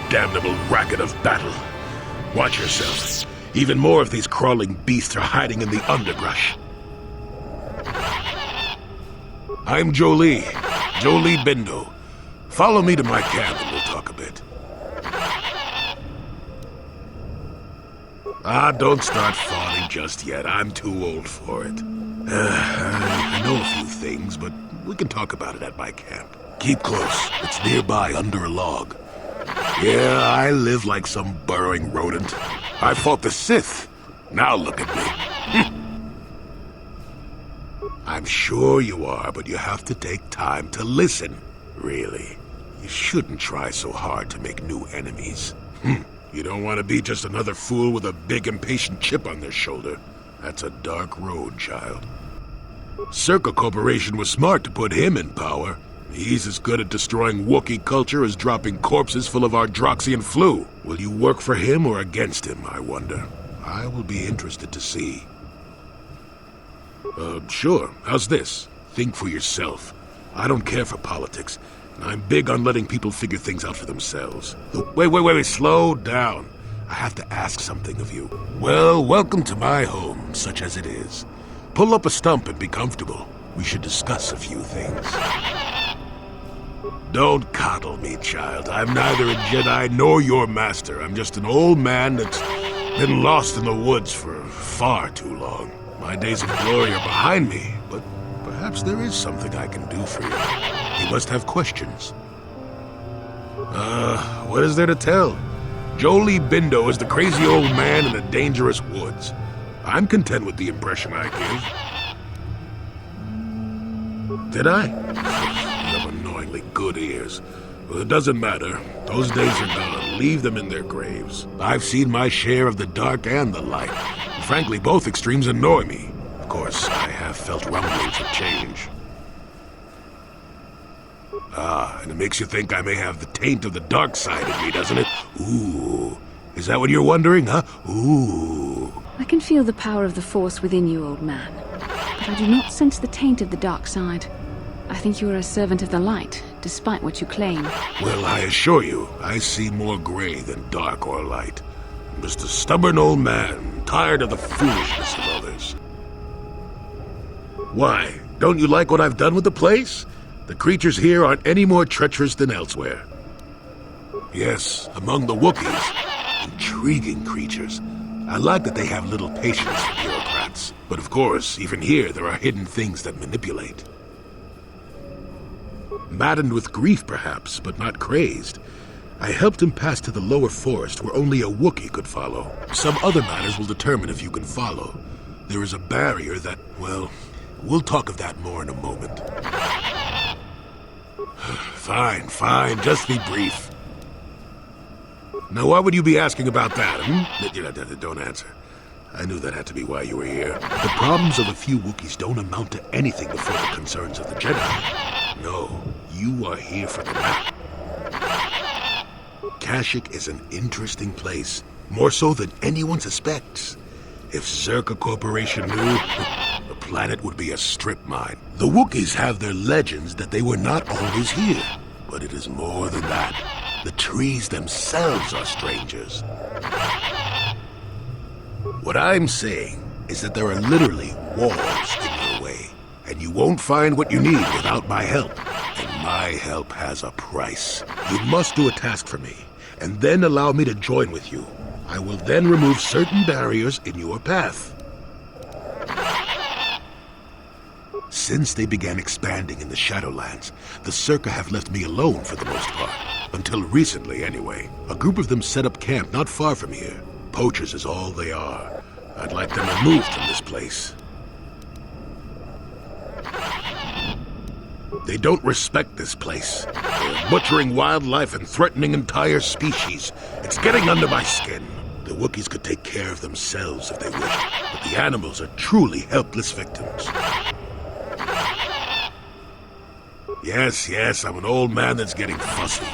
damnable racket of battle. Watch yourself. Even more of these crawling beasts are hiding in the underbrush. I'm Jolee Bindo. Follow me to my camp and we'll talk a bit. Don't start fawning just yet. I'm too old for it. I know a few things, but we can talk about it at my camp. Keep close. It's nearby under a log. Yeah, I live like some burrowing rodent. I fought the Sith. Now look at me. I'm sure you are, but you have to take time to listen. Really. You shouldn't try so hard to make new enemies. You don't want to be just another fool with a big impatient chip on their shoulder. That's a dark road, child. Circa Corporation was smart to put him in power. He's as good at destroying Wookiee culture as dropping corpses full of Ardroxian flu. Will you work for him or against him, I wonder? I will be interested to see. Sure. How's this? Think for yourself. I don't care for politics. I'm big on letting people figure things out for themselves. Wait, slow down. I have to ask something of you. Well, welcome to my home, such as it is. Pull up a stump and be comfortable. We should discuss a few things. Don't coddle me, child. I'm neither a Jedi nor your master. I'm just an old man that's been lost in the woods for far too long. My days of glory are behind me, but perhaps there is something I can do for you. You must have questions. What is there to tell? Jolee Bindo is the crazy old man in the dangerous woods. I'm content with the impression I give. Did I? You have annoyingly good ears. Well, it doesn't matter. Those days are gone. Leave them in their graves. I've seen my share of the dark and the light. And frankly, both extremes annoy me. Of course, I have felt rumblings of change. And it makes you think I may have the taint of the dark side in me, doesn't it? Ooh. Is that what you're wondering, huh? Ooh. I can feel the power of the Force within you, old man. But I do not sense the taint of the dark side. I think you are a servant of the light, despite what you claim. Well, I assure you, I see more gray than dark or light. I'm just a stubborn old man, tired of the foolishness of others. Why? Don't you like what I've done with the place? The creatures here aren't any more treacherous than elsewhere. Yes, among the Wookiees. Intriguing creatures. I like that they have little patience for bureaucrats. But of course, even here there are hidden things that manipulate. Maddened with grief, perhaps, but not crazed, I helped him pass to the lower forest where only a Wookiee could follow. Some other matters will determine if you can follow. There is a barrier that, well, we'll talk of that more in a moment. Fine, just be brief. Now, why would you be asking about that, Don't answer. I knew that had to be why you were here. The problems of a few Wookiees don't amount to anything before the concerns of the Jedi. No, you are here for the map. Kashyyyk is an interesting place, more so than anyone suspects. If Circa Corporation knew, the planet would be a strip mine. The Wookiees have their legends that they were not always here. But it is more than that. The trees themselves are strangers. What I'm saying is that there are literally walls in your way, and you won't find what you need without my help. And my help has a price. You must do a task for me, and then allow me to join with you. I will then remove certain barriers in your path. Since they began expanding in the Shadowlands, the Circa have left me alone for the most part. Until recently, anyway. A group of them set up camp not far from here. Poachers is all they are. I'd like them removed from this place. They don't respect this place. They're butchering wildlife and threatening entire species. It's getting under my skin. The Wookiees could take care of themselves if they wished, but the animals are truly helpless victims. Yes, I'm an old man that's getting fussy.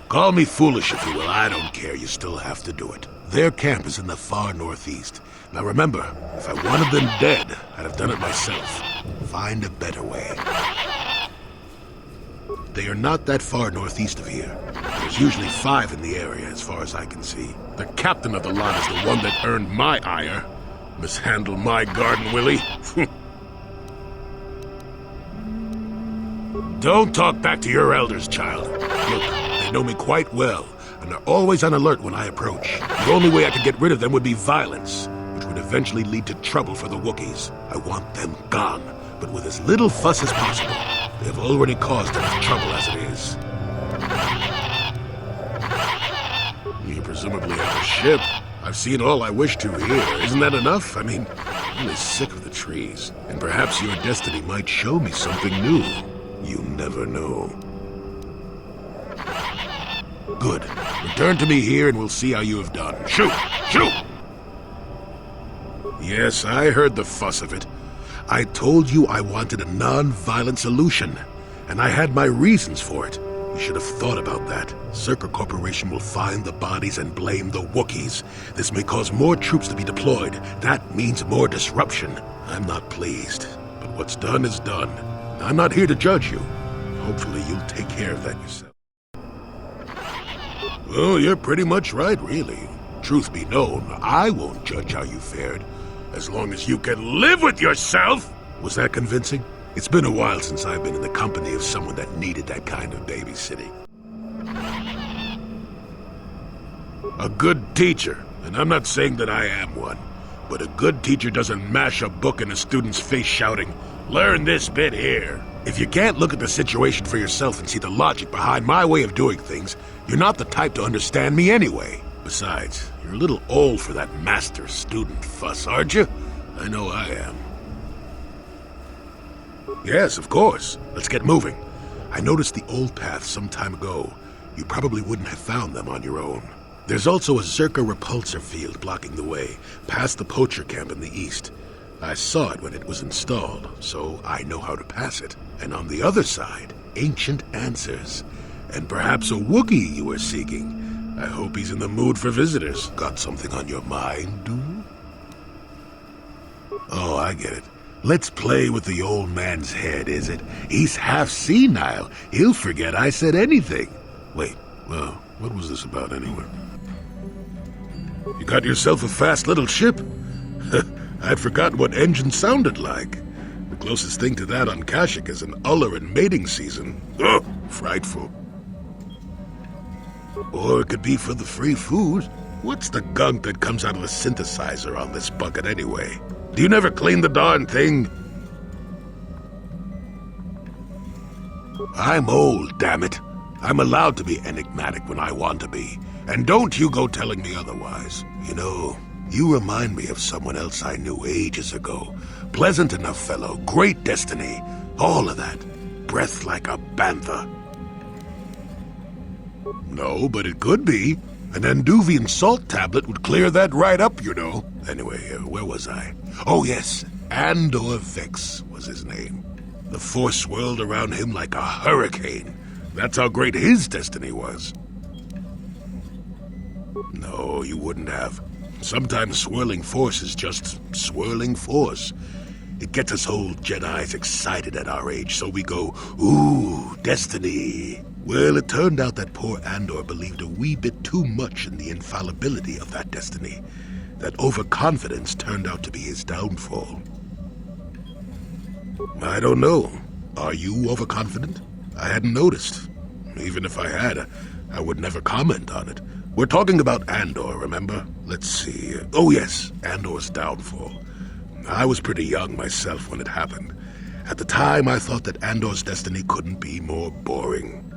Call me foolish if you will, I don't care, you still have to do it. Their camp is in the far northeast. Now remember, if I wanted them dead, I'd have done it myself. Find a better way. They are not that far northeast of here. There's usually 5 in the area, as far as I can see. The captain of the lot is the one that earned my ire. Mishandle my garden, Willie. Don't talk back to your elders, child. Look, they know me quite well, and are always on alert when I approach. The only way I could get rid of them would be violence, which would eventually lead to trouble for the Wookiees. I want them gone, but with as little fuss as possible. They have already caused enough trouble as it is. You presumably have a ship. I've seen all I wish to here. Isn't that enough? I mean, I'm really sick of the trees. And perhaps your destiny might show me something new. You never know. Good. Return to me here and we'll see how you have done. Shoot! Shoot! Yes, I heard the fuss of it. I told you I wanted a non-violent solution, and I had my reasons for it. You should have thought about that. Circa Corporation will find the bodies and blame the Wookiees. This may cause more troops to be deployed. That means more disruption. I'm not pleased, but what's done is done. I'm not here to judge you. Hopefully you'll take care of that yourself. Well, you're pretty much right, really. Truth be known, I won't judge how you fared. As long as you can live with yourself! Was that convincing? It's been a while since I've been in the company of someone that needed that kind of babysitting. A good teacher, and I'm not saying that I am one, but a good teacher doesn't mash a book in a student's face shouting, "Learn this bit here." If you can't look at the situation for yourself and see the logic behind my way of doing things, you're not the type to understand me anyway. Besides, you're a little old for that master-student fuss, aren't you? I know I am. Yes, of course. Let's get moving. I noticed the old path some time ago. You probably wouldn't have found them on your own. There's also a Zerka repulsor field blocking the way, past the poacher camp in the east. I saw it when it was installed, so I know how to pass it. And on the other side, ancient answers. And perhaps a Wookiee you were seeking. I hope he's in the mood for visitors. Got something on your mind, do you? Oh, I get it. Let's play with the old man's head, is it? He's half senile. He'll forget I said anything. Wait, well, what was this about anyway? You got yourself a fast little ship? I'd forgotten what engine sounded like. The closest thing to that on Kashyyyk is an uller in mating season. Oh, frightful. Or it could be for the free food. What's the gunk that comes out of the synthesizer on this bucket anyway? Do you never clean the darn thing? I'm old, damn it. I'm allowed to be enigmatic when I want to be. And don't you go telling me otherwise. You know, you remind me of someone else I knew ages ago. Pleasant enough fellow, great destiny, all of that. Breath like a bantha. No, but it could be. An Anduvian salt tablet would clear that right up, you know. Anyway, where was I? Oh, yes, Andor Vex was his name. The Force swirled around him like a hurricane. That's how great his destiny was. No, you wouldn't have. Sometimes swirling force is just swirling force. It gets us old Jedis excited at our age, so we go, ooh, destiny. Well, it turned out that poor Andor believed a wee bit too much in the infallibility of that destiny. That overconfidence turned out to be his downfall. I don't know. Are you overconfident? I hadn't noticed. Even if I had, I would never comment on it. We're talking about Andor, remember? Let's see. Oh yes, Andor's downfall. I was pretty young myself when it happened. At the time, I thought that Andor's destiny couldn't be more boring.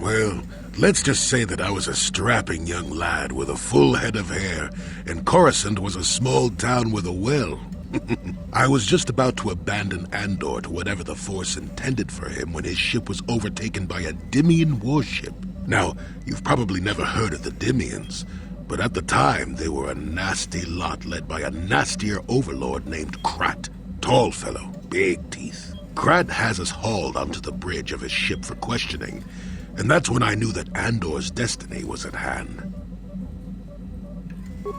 Well, let's just say that I was a strapping young lad with a full head of hair, and Coruscant was a small town with a well. I was just about to abandon Andor to whatever the Force intended for him when his ship was overtaken by a Dimian warship. Now, you've probably never heard of the Dimians, but at the time they were a nasty lot led by a nastier overlord named Krat. Tall fellow, big teeth. Krat has us hauled onto the bridge of his ship for questioning, and that's when I knew that Andor's destiny was at hand.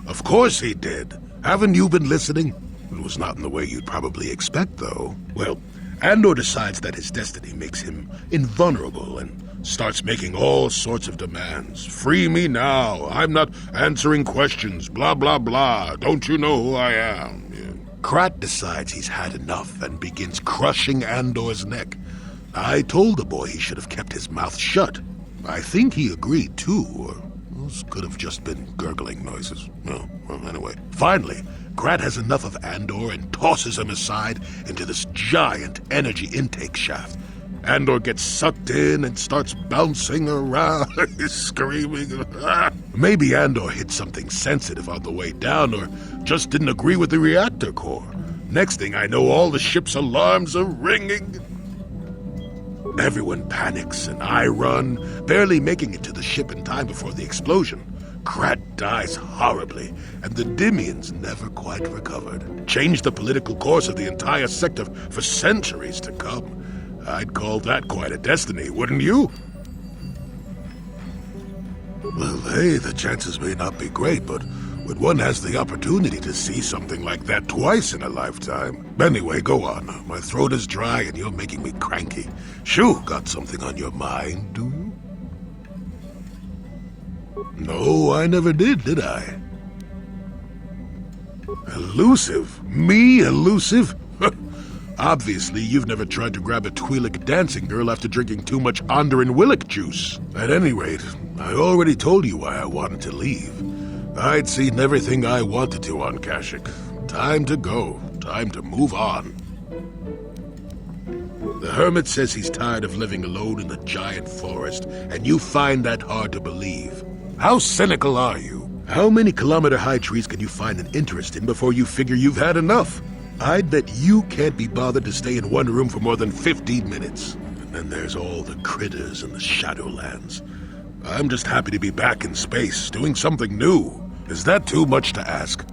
Of course he did. Haven't you been listening? It was not in the way you'd probably expect, though. Well, Andor decides that his destiny makes him invulnerable and starts making all sorts of demands. Free me now. I'm not answering questions. Blah, blah, blah. Don't you know who I am? Yeah. Krat decides he's had enough and begins crushing Andor's neck. I told the boy he should have kept his mouth shut. I think he agreed, too, or those could have just been gurgling noises. Well, anyway. Finally, Krat has enough of Andor and tosses him aside into this giant energy intake shaft. Andor gets sucked in and starts bouncing around, screaming. Maybe Andor hit something sensitive on the way down, or just didn't agree with the reactor core. Next thing I know, all the ship's alarms are ringing. Everyone panics, and I run, barely making it to the ship in time before the explosion. Krat dies horribly, and the Dimians never quite recovered. Changed the political course of the entire sector for centuries to come. I'd call that quite a destiny, wouldn't you? Well, hey, the chances may not be great, but when one has the opportunity to see something like that twice in a lifetime... Anyway, go on. My throat is dry and you're making me cranky. Shoo, got something on your mind, do you? No, I never did I? Elusive? Me elusive? Obviously, you've never tried to grab a Twi'lek dancing girl after drinking too much Onderan Willick juice. At any rate, I already told you why I wanted to leave. I'd seen everything I wanted to on Kashyyyk. Time to go. Time to move on. The hermit says he's tired of living alone in the giant forest, and you find that hard to believe. How cynical are you? How many kilometer-high trees can you find an interest in before you figure you've had enough? I'd bet you can't be bothered to stay in one room for more than 15 minutes. And then there's all the critters in the Shadowlands. I'm just happy to be back in space, doing something new. Is that too much to ask?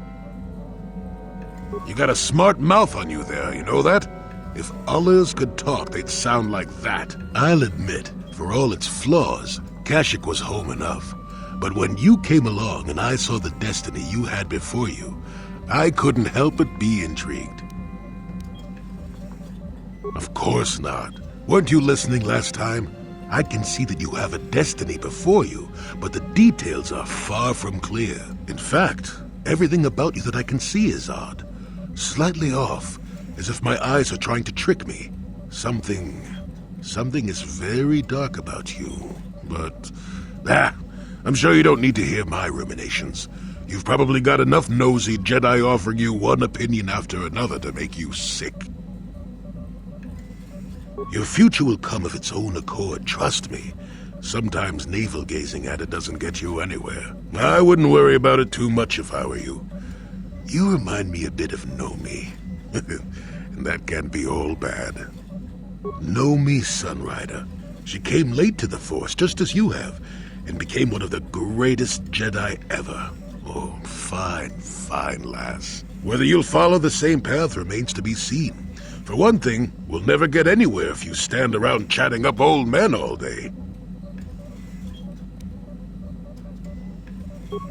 You got a smart mouth on you there, you know that? If others could talk, they'd sound like that. I'll admit, for all its flaws, Kashyyyk was home enough. But when you came along and I saw the destiny you had before you, I couldn't help but be intrigued. Of course not. Weren't you listening last time? I can see that you have a destiny before you, but the details are far from clear. In fact, everything about you that I can see is odd. Slightly off, as if my eyes are trying to trick me. Something is very dark about you. But, I'm sure you don't need to hear my ruminations. You've probably got enough nosy Jedi offering you one opinion after another to make you sick. Your future will come of its own accord, trust me. Sometimes navel-gazing at it doesn't get you anywhere. I wouldn't worry about it too much if I were you. You remind me a bit of Nomi. And that can't be all bad. Nomi Sunrider. She came late to the Force, just as you have, and became one of the greatest Jedi ever. Oh, fine lass. Whether you'll follow the same path remains to be seen. For one thing, we'll never get anywhere if you stand around chatting up old men all day.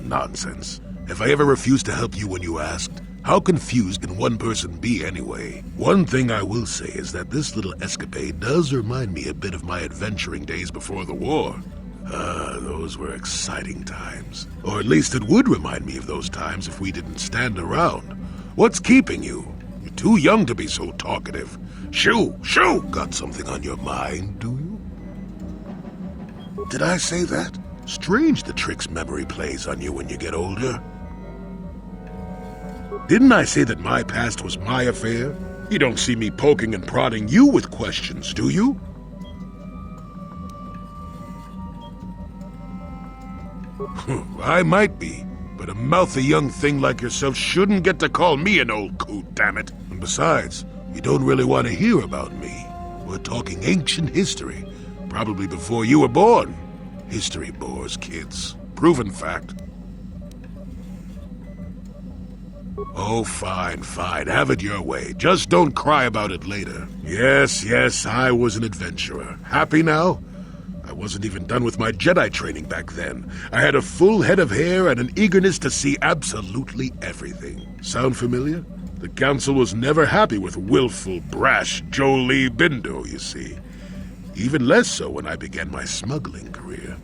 Nonsense. Have I ever refused to help you when you asked? How confused can one person be anyway? One thing I will say is that this little escapade does remind me a bit of my adventuring days before the war. Those were exciting times. Or at least it would remind me of those times if we didn't stand around. What's keeping you? You're too young to be so talkative. Shoo! Got something on your mind, do you? Did I say that? Strange the tricks memory plays on you when you get older. Didn't I say that my past was my affair? You don't see me poking and prodding you with questions, do you? I might be, but a mouthy young thing like yourself shouldn't get to call me an old coot, damn it. And besides, you don't really want to hear about me. We're talking ancient history, probably before you were born. History bores kids. Proven fact. Oh, fine. Have it your way. Just don't cry about it later. Yes, I was an adventurer. Happy now? I wasn't even done with my Jedi training back then. I had a full head of hair and an eagerness to see absolutely everything. Sound familiar? The council was never happy with willful, brash Jolee Bindo, you see. Even less so when I began my smuggling career.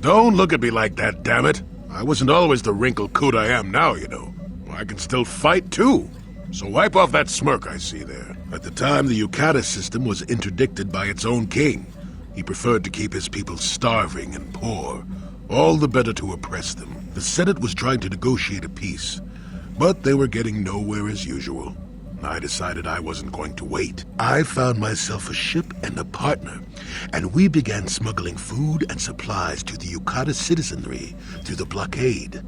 Don't look at me like that, damn it. I wasn't always the wrinkled coot I am now, you know. I can still fight, too. So wipe off that smirk I see there. At the time, the Yukata system was interdicted by its own king. He preferred to keep his people starving and poor, all the better to oppress them. The Senate was trying to negotiate a peace, but they were getting nowhere as usual. I decided I wasn't going to wait. I found myself a ship and a partner, and we began smuggling food and supplies to the Yukata citizenry through the blockade.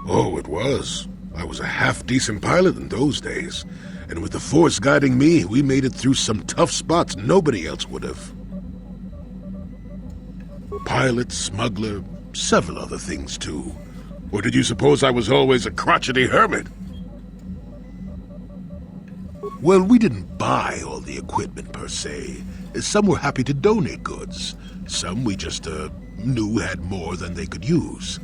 Oh, it was. I was a half-decent pilot in those days, and with the Force guiding me, we made it through some tough spots nobody else would have. Pilot, smuggler, several other things too. Or did you suppose I was always a crotchety hermit? Well, we didn't buy all the equipment per se. Some were happy to donate goods. Some we just knew had more than they could use.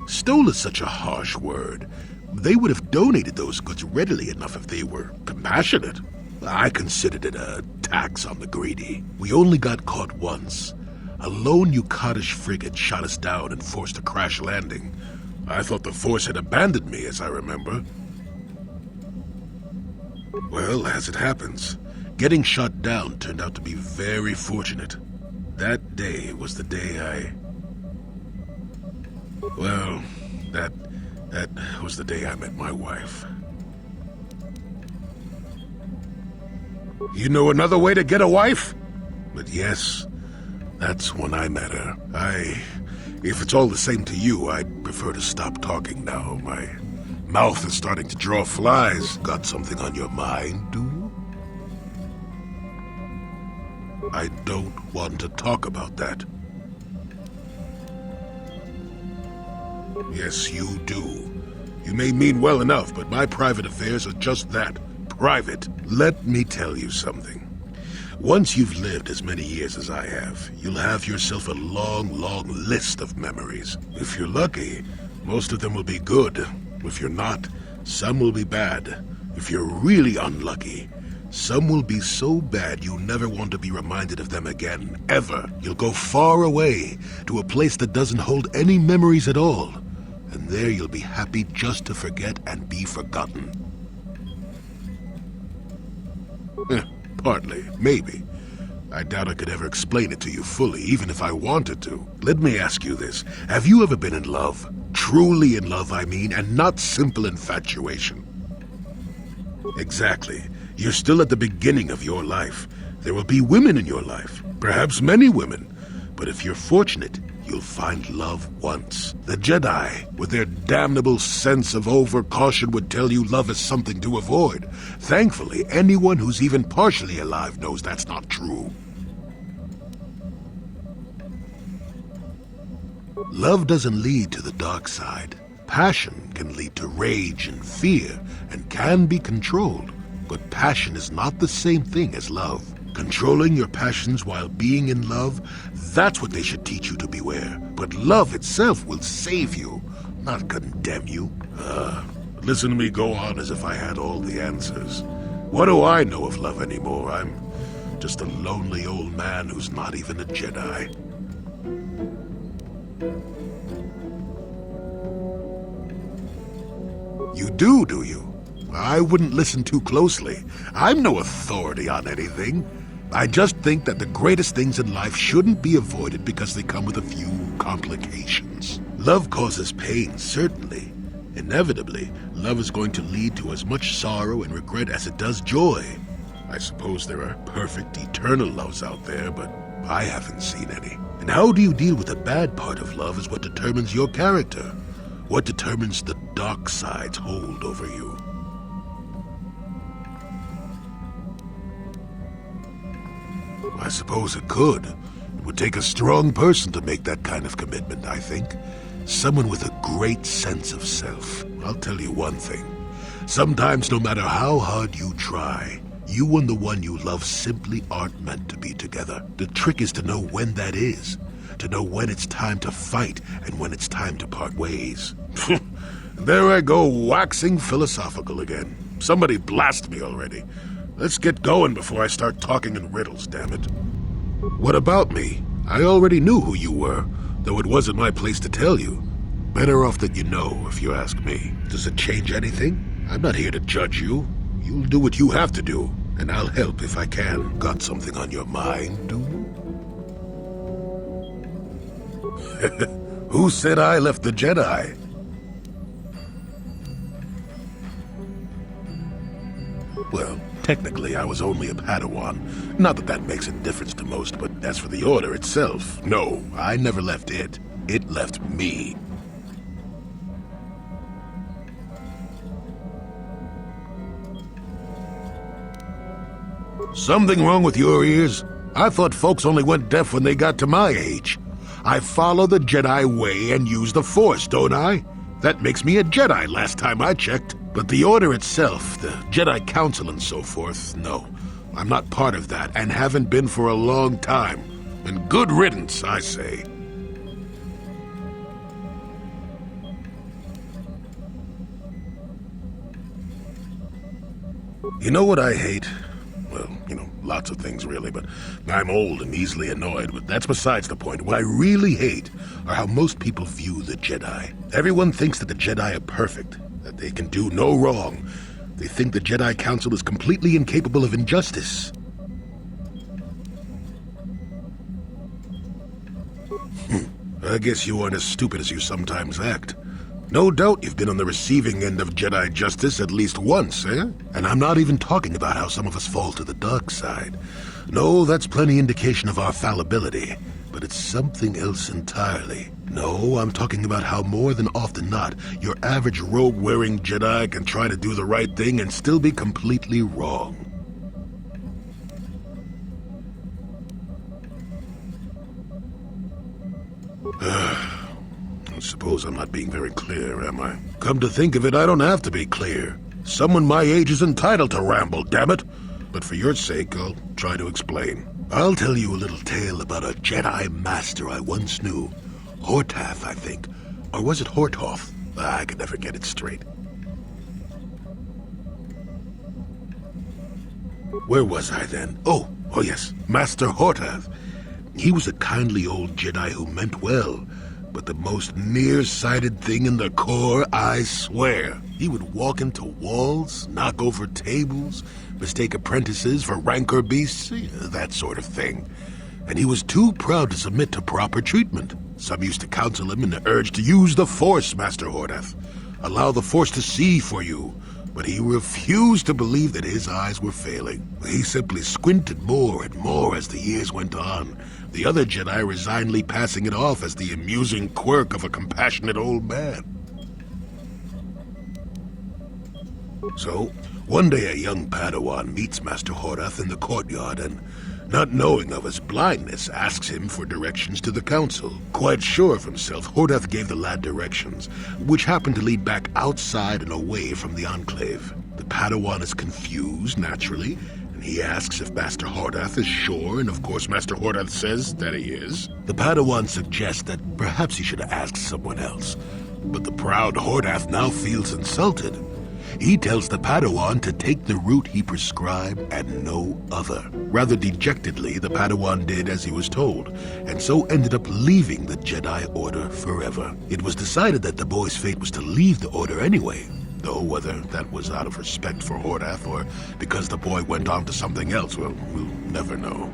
Stole is such a harsh word. They would have donated those goods readily enough if they were compassionate. I considered it a tax on the greedy. We only got caught once. A lone Yukatish frigate shot us down and forced a crash landing. I thought the Force had abandoned me, as I remember. Well, as it happens, getting shot down turned out to be very fortunate. That day was the day Well, that was the day I met my wife. You know another way to get a wife? But yes, that's when I met her. If it's all the same to you, I'd prefer to stop talking now. My mouth is starting to draw flies. Got something on your mind, do you? I don't want to talk about that. Yes, you do. You may mean well enough, but my private affairs are just that, private. Let me tell you something. Once you've lived as many years as I have, you'll have yourself a long, long list of memories. If you're lucky, most of them will be good. If you're not, some will be bad. If you're really unlucky, some will be so bad you'll never want to be reminded of them again, ever. You'll go far away, to a place that doesn't hold any memories at all. And there you'll be happy just to forget and be forgotten. Partly, maybe. I doubt I could ever explain it to you fully, even if I wanted to. Let me ask you this. Have you ever been in love? Truly in love, I mean, and not simple infatuation. Exactly. You're still at the beginning of your life. There will be women in your life, perhaps many women. But if you're fortunate, you'll find love once. The Jedi, with their damnable sense of over-caution, would tell you love is something to avoid. Thankfully, anyone who's even partially alive knows that's not true. Love doesn't lead to the dark side. Passion can lead to rage and fear, and can be controlled. But passion is not the same thing as love. Controlling your passions while being in love, that's what they should teach you to beware. But love itself will save you, not condemn you. Listen to me go on as if I had all the answers. What do I know of love anymore? I'm just a lonely old man who's not even a Jedi. You do you? I wouldn't listen too closely. I'm no authority on anything. I just think that the greatest things in life shouldn't be avoided because they come with a few complications. Love causes pain, certainly. Inevitably, love is going to lead to as much sorrow and regret as it does joy. I suppose there are perfect, eternal loves out there, but I haven't seen any. And how do you deal with the bad part of love is what determines your character. What determines the dark side's hold over you. I suppose it could. It would take a strong person to make that kind of commitment, I think. Someone with a great sense of self. I'll tell you one thing. Sometimes, no matter how hard you try, you and the one you love simply aren't meant to be together. The trick is to know when that is. to know when it's time to fight and when it's time to part ways. There I go, waxing philosophical again. Somebody blast me already. Let's get going before I start talking in riddles, damn it. What about me? I already knew who you were, though it wasn't my place to tell you. Better off that you know, if you ask me. Does it change anything? I'm not here to judge you. You'll do what you have to do, and I'll help if I can. Got something on your mind, do you? Who said I left the Jedi? Well, technically I was only a Padawan. Not that that makes a difference to most, but as for the Order itself, no, I never left it. It left me. Something wrong with your ears? I thought folks only went deaf when they got to my age. I follow the Jedi way and use the Force, don't I? That makes me a Jedi last time I checked. But the Order itself, the Jedi Council and so forth, no. I'm not part of that and haven't been for a long time. And good riddance, I say. You know what I hate? Well, lots of things really, but I'm old and easily annoyed, but that's besides the point. What I really hate are how most people view the Jedi. Everyone thinks that the Jedi are perfect, that they can do no wrong. They think the Jedi Council is completely incapable of injustice. I guess you aren't as stupid as you sometimes act. No doubt you've been on the receiving end of Jedi justice at least once, eh? And I'm not even talking about how some of us fall to the dark side. No, that's plenty indication of our fallibility. But it's something else entirely. No, I'm talking about how more than often not, your average robe-wearing Jedi can try to do the right thing and still be completely wrong. I suppose I'm not being very clear, am I? Come to think of it, I don't have to be clear. Someone my age is entitled to ramble, damn it. But for your sake, I'll try to explain. I'll tell you a little tale about a Jedi master I once knew. Hortath, I think. Or was it Hortoth? I could never get it straight. Where was I then? Oh yes, Master Hortath. He was a kindly old Jedi who meant well, but the most nearsighted thing in the Corps, I swear. He would walk into walls, knock over tables, mistake apprentices for rancor beasts, that sort of thing. And he was too proud to submit to proper treatment. Some used to counsel him in the urge to use the Force, Master Hortath. Allow the Force to see for you. But he refused to believe that his eyes were failing. He simply squinted more and more as the years went on, the other Jedi resignedly passing it off as the amusing quirk of a compassionate old man. So, one day a young Padawan meets Master Hortath in the courtyard and, not knowing of his blindness, asks him for directions to the council. Quite sure of himself, Hortath gave the lad directions, which happened to lead back outside and away from the Enclave. The Padawan is confused, naturally, and he asks if Master Hortath is sure, and of course Master Hortath says that he is. The Padawan suggests that perhaps he should ask someone else, but the proud Hortath now feels insulted. He tells the Padawan to take the route he prescribed and no other. Rather dejectedly, the Padawan did as he was told, and so ended up leaving the Jedi Order forever. It was decided that the boy's fate was to leave the Order anyway, though whether that was out of respect for Hortath or because the boy went on to something else, well, we'll never know.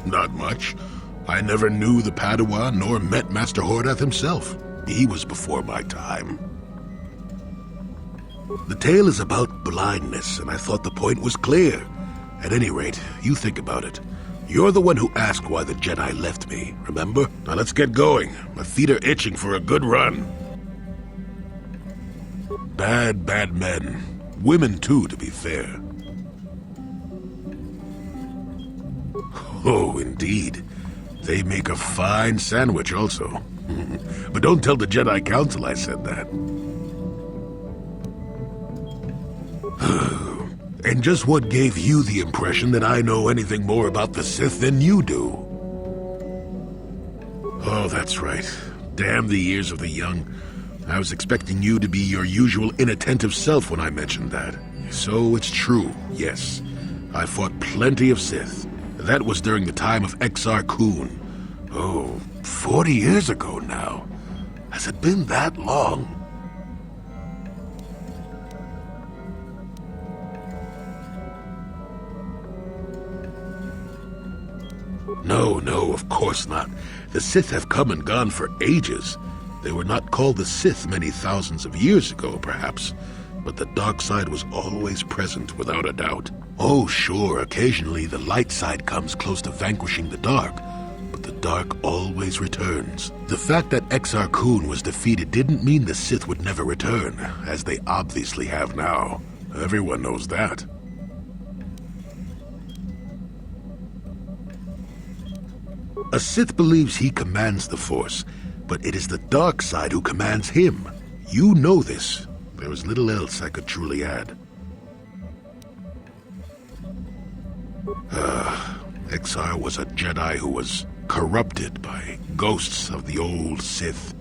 Not much. I never knew the Padawan nor met Master Hortath himself. He was before my time. The tale is about blindness, and I thought the point was clear. At any rate, you think about it. You're the one who asked why the Jedi left me, remember? Now let's get going. My feet are itching for a good run. Bad men. Women too, to be fair. Oh, indeed. They make a fine sandwich also. But don't tell the Jedi Council I said that. And just what gave you the impression that I know anything more about the Sith than you do? Oh, that's right. Damn the ears of the young. I was expecting you to be your usual inattentive self when I mentioned that. So it's true, yes. I fought plenty of Sith. That was during the time of Exar Kun. Oh, 40 years ago now. Has it been that long? No, of course not. The Sith have come and gone for ages. They were not called the Sith many thousands of years ago, perhaps, but the dark side was always present, without a doubt. Oh, sure, occasionally the light side comes close to vanquishing the dark, but the dark always returns. The fact that Exar Kun was defeated didn't mean the Sith would never return, as they obviously have now. Everyone knows that. A Sith believes he commands the Force, but it is the dark side who commands him. You know this. There is little else I could truly add. Exar was a Jedi who was corrupted by ghosts of the old Sith,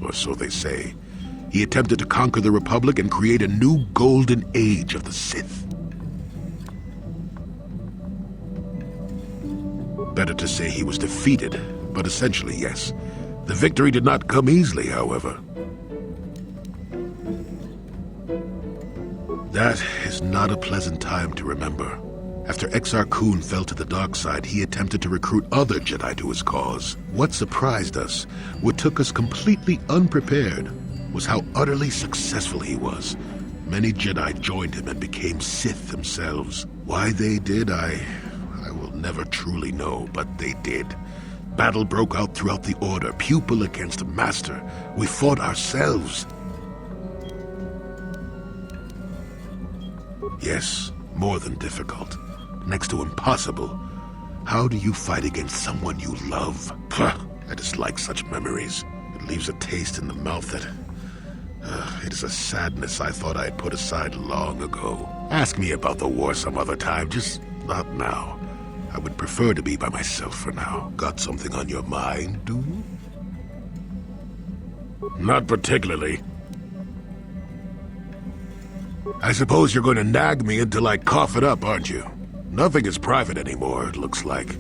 or so they say. He attempted to conquer the Republic and create a new golden age of the Sith. Better to say he was defeated, but essentially, yes. The victory did not come easily, however. That is not a pleasant time to remember. After Exar Kun fell to the dark side, he attempted to recruit other Jedi to his cause. What surprised us, what took us completely unprepared, was how utterly successful he was. Many Jedi joined him and became Sith themselves. Why they did, I will never truly know, but they did. Battle broke out throughout the Order, pupil against master. We fought ourselves. Yes, more than difficult. Next to impossible. How do you fight against someone you love? Puh, I dislike such memories. It leaves a taste in the mouth that... it is a sadness I thought I had put aside long ago. Ask me about the war some other time, just not now. I would prefer to be by myself for now. Got something on your mind, do you? Not particularly. I suppose you're going to nag me until I cough it up, aren't you? Nothing is private anymore, it looks like.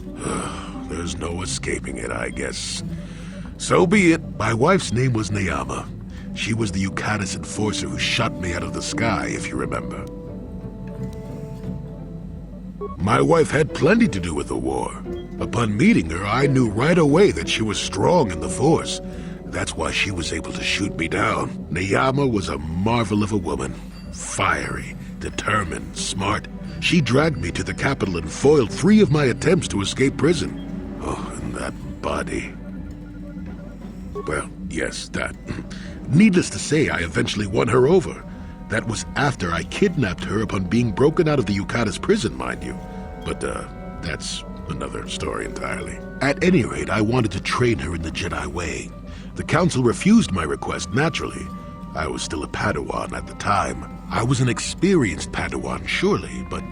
There's no escaping it, I guess. So be it. My wife's name was Neyama. She was the Yukatis enforcer who shot me out of the sky, if you remember. My wife had plenty to do with the war. Upon meeting her, I knew right away that she was strong in the Force. That's why she was able to shoot me down. Neyama was a marvel of a woman. Fiery, determined, smart. She dragged me to the capital and foiled 3 of my attempts to escape prison. Oh, and that body. Well, yes, that. Needless to say, I eventually won her over. That was after I kidnapped her upon being broken out of the Yukatis prison, mind you. But, that's another story entirely. At any rate, I wanted to train her in the Jedi way. The Council refused my request, naturally. I was still a Padawan at the time. I was an experienced Padawan, surely, but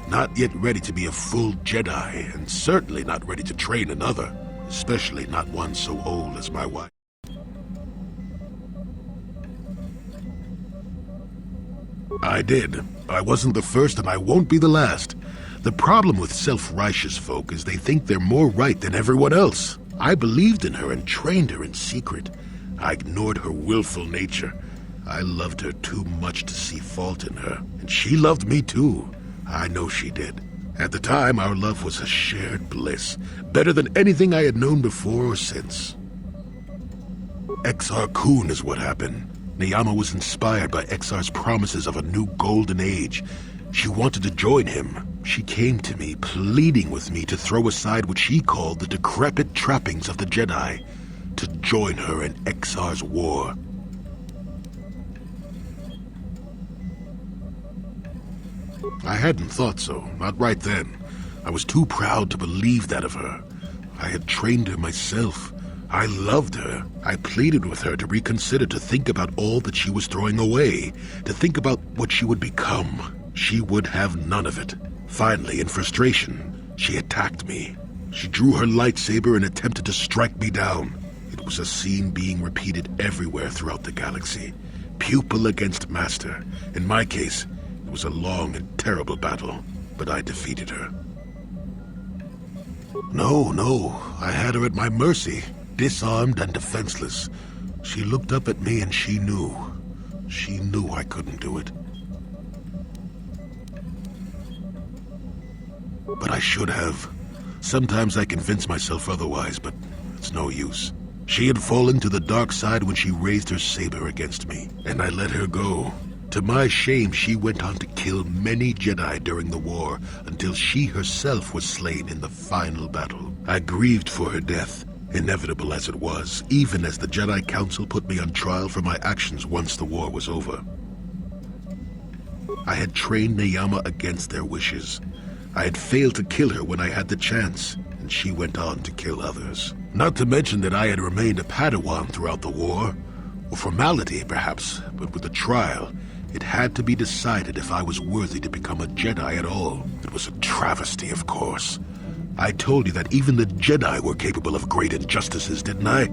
not yet ready to be a full Jedi, and certainly not ready to train another, especially not one so old as my wife. I did. I wasn't the first, and I won't be the last. The problem with self-righteous folk is they think they're more right than everyone else. I believed in her and trained her in secret. I ignored her willful nature. I loved her too much to see fault in her, and she loved me too. I know she did. At the time, our love was a shared bliss, better than anything I had known before or since. Exar Kun is what happened. Neyama was inspired by Exar's promises of a new golden age. She wanted to join him. She came to me, pleading with me to throw aside what she called the decrepit trappings of the Jedi, to join her in Exar's war. I hadn't thought so, not right then. I was too proud to believe that of her. I had trained her myself. I loved her. I pleaded with her to reconsider, to think about all that she was throwing away, to think about what she would become. She would have none of it. Finally, in frustration, she attacked me. She drew her lightsaber and attempted to strike me down. It was a scene being repeated everywhere throughout the galaxy. Pupil against master. In my case, it was a long and terrible battle, but I defeated her. No, I had her at my mercy, disarmed and defenseless. She looked up at me and she knew I couldn't do it. But I should have. Sometimes I convince myself otherwise, but it's no use. She had fallen to the dark side when she raised her saber against me, and I let her go. To my shame, she went on to kill many Jedi during the war, until she herself was slain in the final battle. I grieved for her death, inevitable as it was, even as the Jedi Council put me on trial for my actions once the war was over. I had trained Neyama against their wishes. I had failed to kill her when I had the chance, and she went on to kill others. Not to mention that I had remained a Padawan throughout the war. A formality, perhaps, but with the trial, it had to be decided if I was worthy to become a Jedi at all. It was a travesty, of course. I told you that even the Jedi were capable of great injustices, didn't I?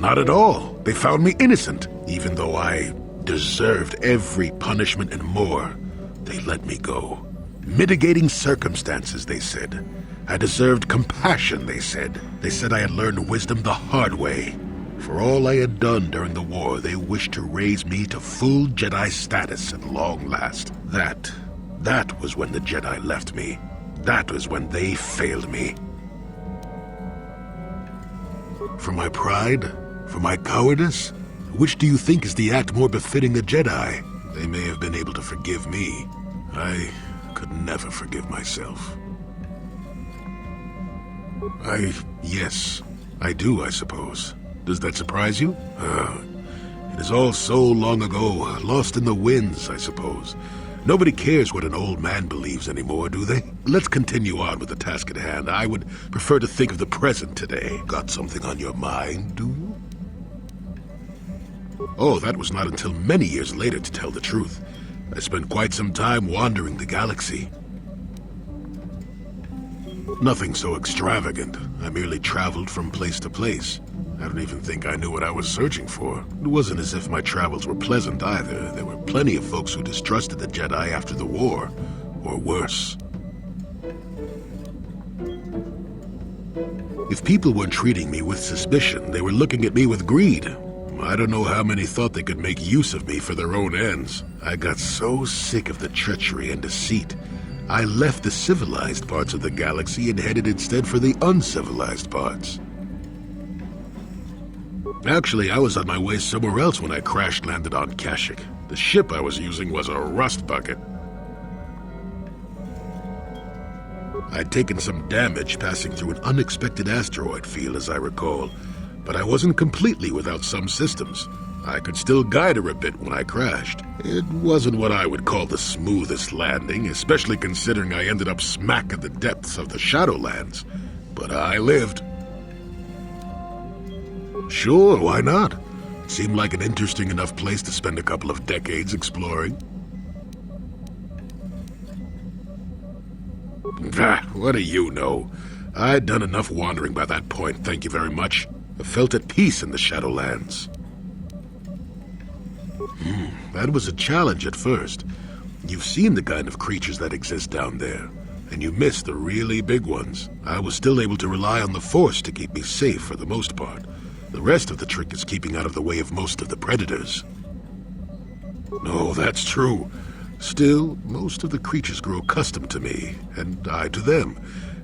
Not at all. They found me innocent, even though I deserved every punishment and more. They let me go. Mitigating circumstances, they said. I deserved compassion, they said. They said I had learned wisdom the hard way. For all I had done during the war, they wished to raise me to full Jedi status at long last. That was when the Jedi left me. That was when they failed me. For my pride? For my cowardice? Which do you think is the act more befitting a Jedi? They may have been able to forgive me. I could never forgive myself. Yes, I do, I suppose. Does that surprise you? It is all so long ago, lost in the winds, I suppose. Nobody cares what an old man believes anymore, do they? Let's continue on with the task at hand. I would prefer to think of the present today. Got something on your mind, do you? Oh, that was not until many years later, to tell the truth. I spent quite some time wandering the galaxy. Nothing so extravagant. I merely traveled from place to place. I don't even think I knew what I was searching for. It wasn't as if my travels were pleasant either. There were plenty of folks who distrusted the Jedi after the war, or worse. If people weren't treating me with suspicion, they were looking at me with greed. I don't know how many thought they could make use of me for their own ends. I got so sick of the treachery and deceit, I left the civilized parts of the galaxy and headed instead for the uncivilized parts. Actually, I was on my way somewhere else when I crash-landed on Kashyyyk. The ship I was using was a rust bucket. I'd taken some damage passing through an unexpected asteroid field, as I recall, but I wasn't completely without some systems. I could still guide her a bit when I crashed. It wasn't what I would call the smoothest landing, especially considering I ended up smack at the depths of the Shadowlands. But I lived. Sure, why not? It seemed like an interesting enough place to spend a couple of decades exploring. What do you know? I'd done enough wandering by that point, thank you very much. I felt at peace in the Shadowlands. That was a challenge at first. You've seen the kind of creatures that exist down there, and you miss the really big ones. I was still able to rely on the Force to keep me safe for the most part. The rest of the trick is keeping out of the way of most of the predators. No, that's true. Still, most of the creatures grew accustomed to me, and I to them.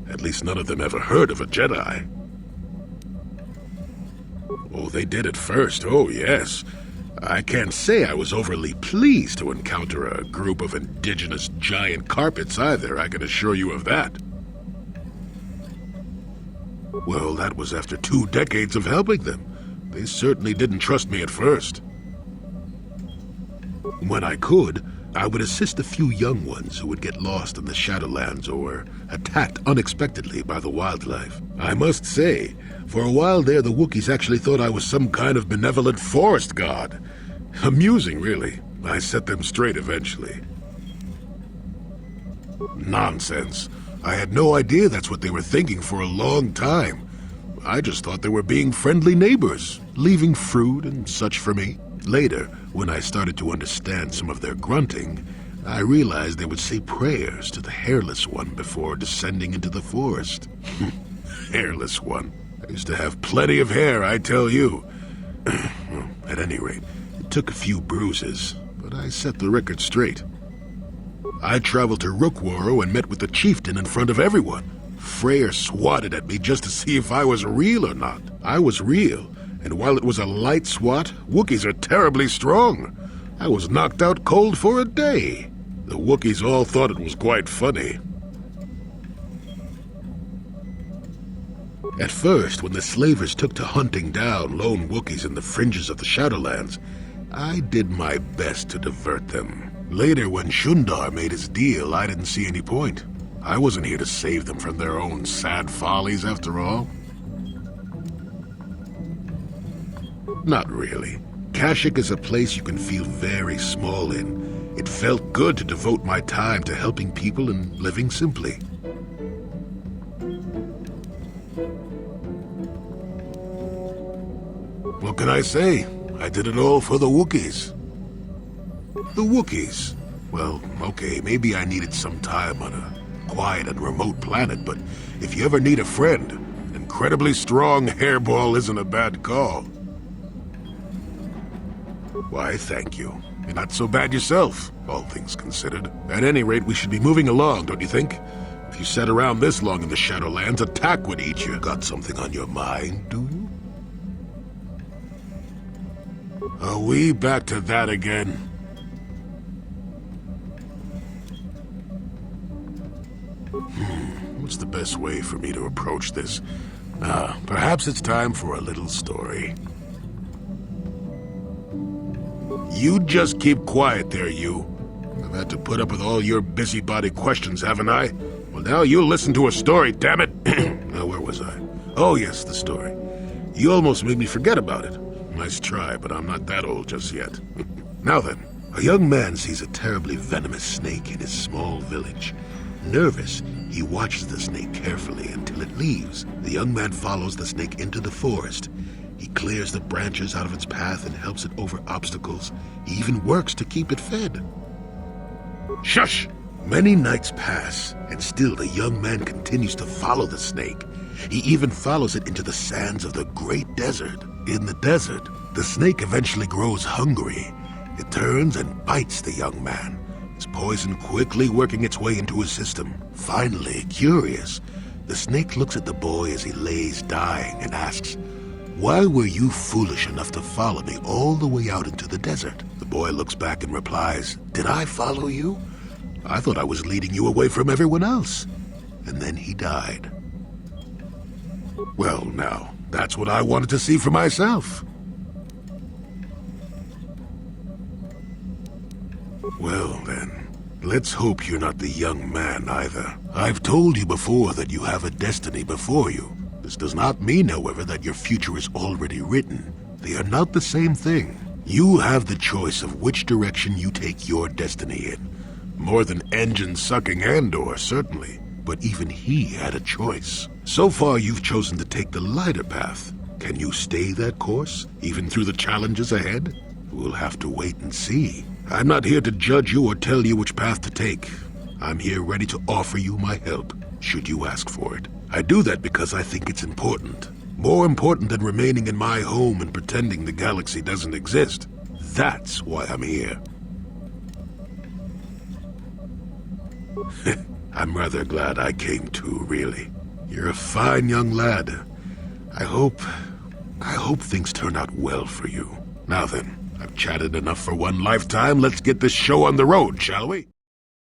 At least none of them ever heard of a Jedi. Oh, they did at first, oh yes. I can't say I was overly pleased to encounter a group of indigenous giant carpets either, I can assure you of that. Well, that was after 2 decades of helping them. They certainly didn't trust me at first. When I could, I would assist a few young ones who would get lost in the Shadowlands or attacked unexpectedly by the wildlife. I must say, for a while there, the Wookiees actually thought I was some kind of benevolent forest god. Amusing, really. I set them straight eventually. Nonsense. I had no idea that's what they were thinking for a long time. I just thought they were being friendly neighbors, leaving fruit and such for me. Later, when I started to understand some of their grunting, I realized they would say prayers to the Hairless One before descending into the forest. Hairless One. I used to have plenty of hair, I tell you. Well, at any rate, it took a few bruises, but I set the record straight. I traveled to Rookwaro and met with the chieftain in front of everyone. Freyr swatted at me just to see if I was real or not. I was real, and while it was a light swat, Wookiees are terribly strong. I was knocked out cold for a day. The Wookiees all thought it was quite funny. At first, when the slavers took to hunting down lone Wookiees in the fringes of the Shadowlands, I did my best to divert them. Later, when Shundar made his deal, I didn't see any point. I wasn't here to save them from their own sad follies, after all. Not really. Kashyyyk is a place you can feel very small in. It felt good to devote my time to helping people and living simply. What can I say? I did it all for the Wookiees. The Wookiees? Well, okay, maybe I needed some time on a quiet and remote planet, but if you ever need a friend, an incredibly strong hairball isn't a bad call. Why, thank you. You're not so bad yourself, all things considered. At any rate, we should be moving along, don't you think? If you sat around this long in the Shadowlands, attack would eat you. Got something on your mind, do you? Are we back to that again? What's the best way for me to approach this? Perhaps it's time for a little story. You just keep quiet there, you. I've had to put up with all your busybody questions, haven't I? Well, now you'll listen to a story, damn it. Now, where was I? Oh, yes, the story. You almost made me forget about it. Nice try, but I'm not that old just yet. Now then, a young man sees a terribly venomous snake in his small village. Nervous, he watches the snake carefully until it leaves. The young man follows the snake into the forest. He clears the branches out of its path and helps it over obstacles. He even works to keep it fed. Shush! Many nights pass, and still the young man continues to follow the snake. He even follows it into the sands of the great desert. In the desert, the snake eventually grows hungry. It turns and bites the young man, its poison quickly working its way into his system. Finally, curious, the snake looks at the boy as he lays dying and asks, "Why were you foolish enough to follow me all the way out into the desert?" The boy looks back and replies, "Did I follow you? I thought I was leading you away from everyone else." And then he died. Well, now, that's what I wanted to see for myself. Well, then, let's hope you're not the young man either. I've told you before that you have a destiny before you. This does not mean, however, that your future is already written. They are not the same thing. You have the choice of which direction you take your destiny in. More than engine-sucking Andor, certainly. But even he had a choice. So far, you've chosen to take the lighter path. Can you stay that course, even through the challenges ahead? We'll have to wait and see. I'm not here to judge you or tell you which path to take. I'm here ready to offer you my help, should you ask for it. I do that because I think it's important. More important than remaining in my home and pretending the galaxy doesn't exist. That's why I'm here. I'm rather glad I came too, really. You're a fine young lad. I hope things turn out well for you. Now then, I've chatted enough for one lifetime. Let's get this show on the road, shall we?